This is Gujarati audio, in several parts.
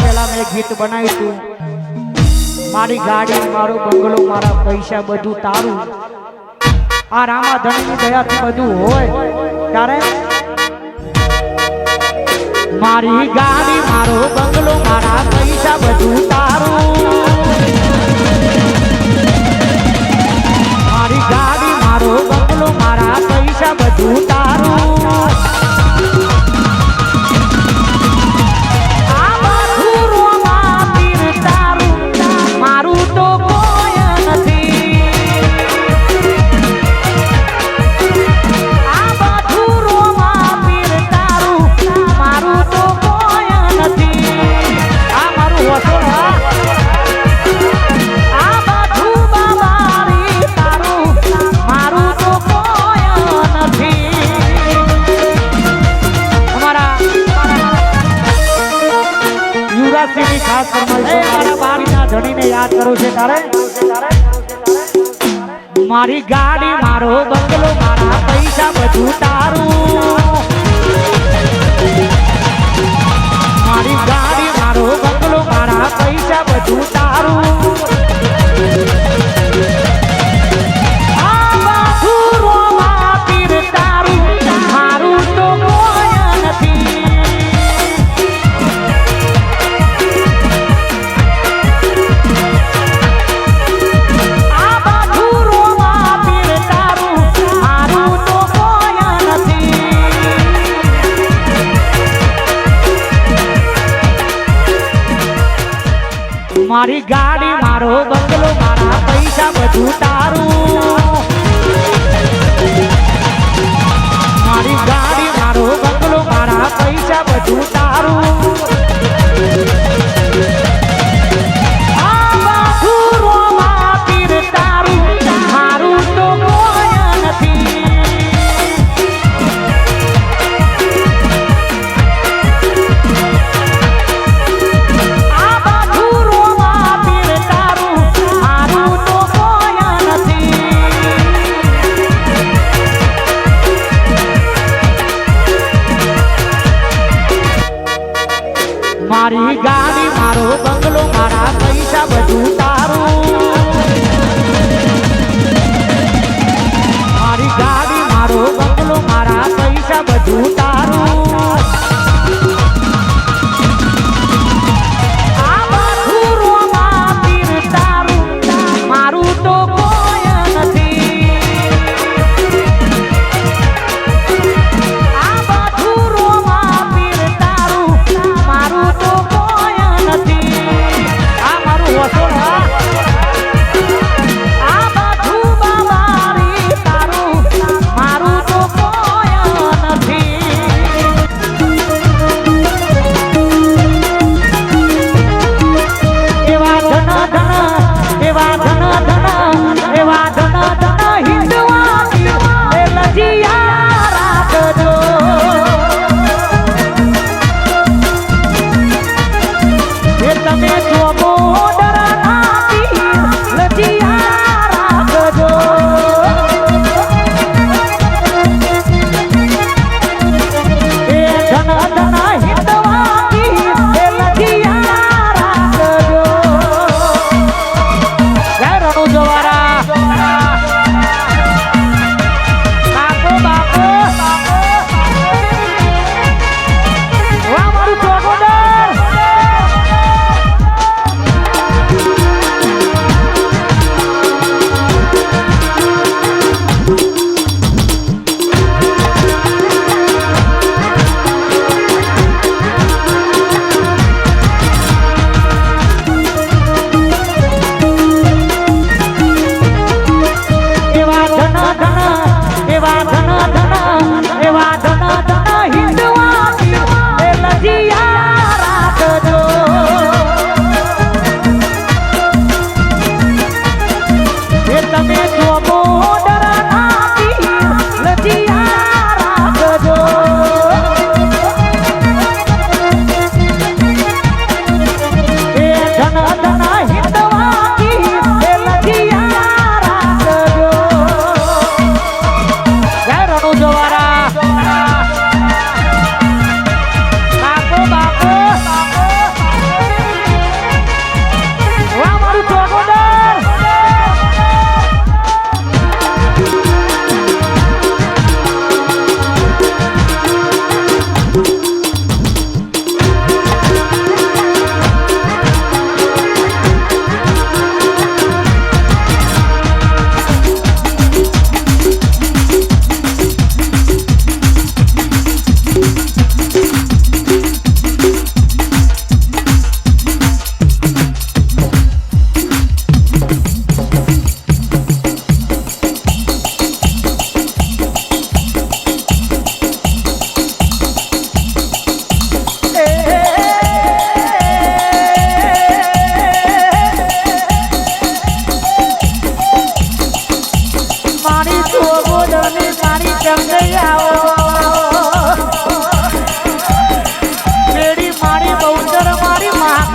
પહેલા મેં ગીત બનાવ્યું હતું, મારી ગાડી મારો બંગલો મારા પૈસા બધું તારું. આ રામાધણની દયાથી બધું હોય ત્યારે મારી ગાડી મારો બંગલો મારા પૈસા બધું તારું. મારી ગાડી મારો બંગલો મારા પૈસા બધું તારું. ખાસ મારા બારીના ધણીને યાદ કરું છે તારે. મારી ગાડી મારો બંગલો મારા પૈસા બધું તારું. મારી ગાડી મારો બંગલો મારા પૈસા બધું તારું. મારી ગાડી મારો બંગલો મારા પૈસા બધું તારું. મારી ગાડી મારો બંગલો મારા પૈસા બધું તારું. મારી ગાડી મારો બંગલો મારા પૈસા બધું તારું. મારી ગાડી મારો બંગલો મારા પૈસા બધું તારું. આ બધું રોમાં પીર તારું, મારું તો કોઈ નથી. આ બધું રોમાં પીર તારું, મારું તો આ બધું બાબારી તારું, મારું તો કોઈ નથી.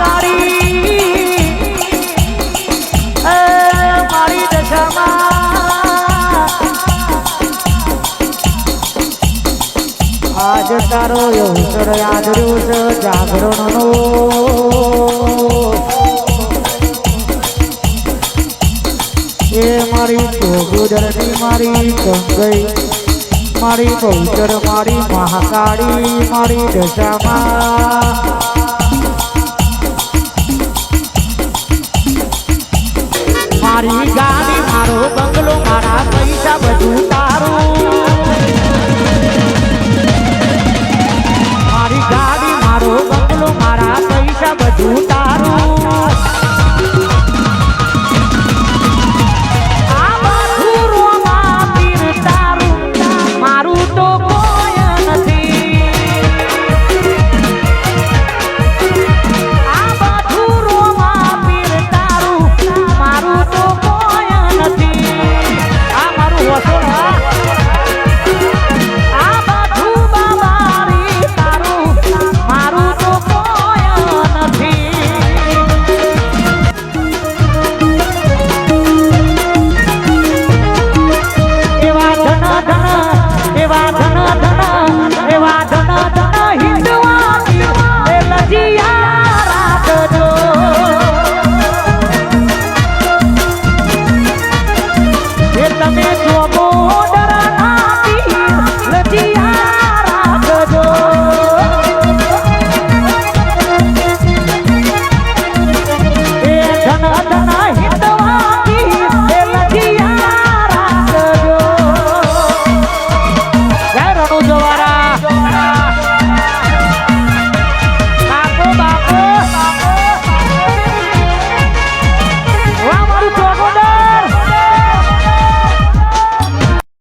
મહાકાળી એ મારી દશામાં આજ તારો અવસર આદર્યો છે જાગરણનો એ મારી ચોગુદરની મારી ગંગઈ મારી બહુચર મારી મહાકાળી મારી દશામાં મારી ગાડી મારો બંગલો મારા પૈસા બધું તારું મારી ગાડી મારો બંગલો મારા પૈસા બધું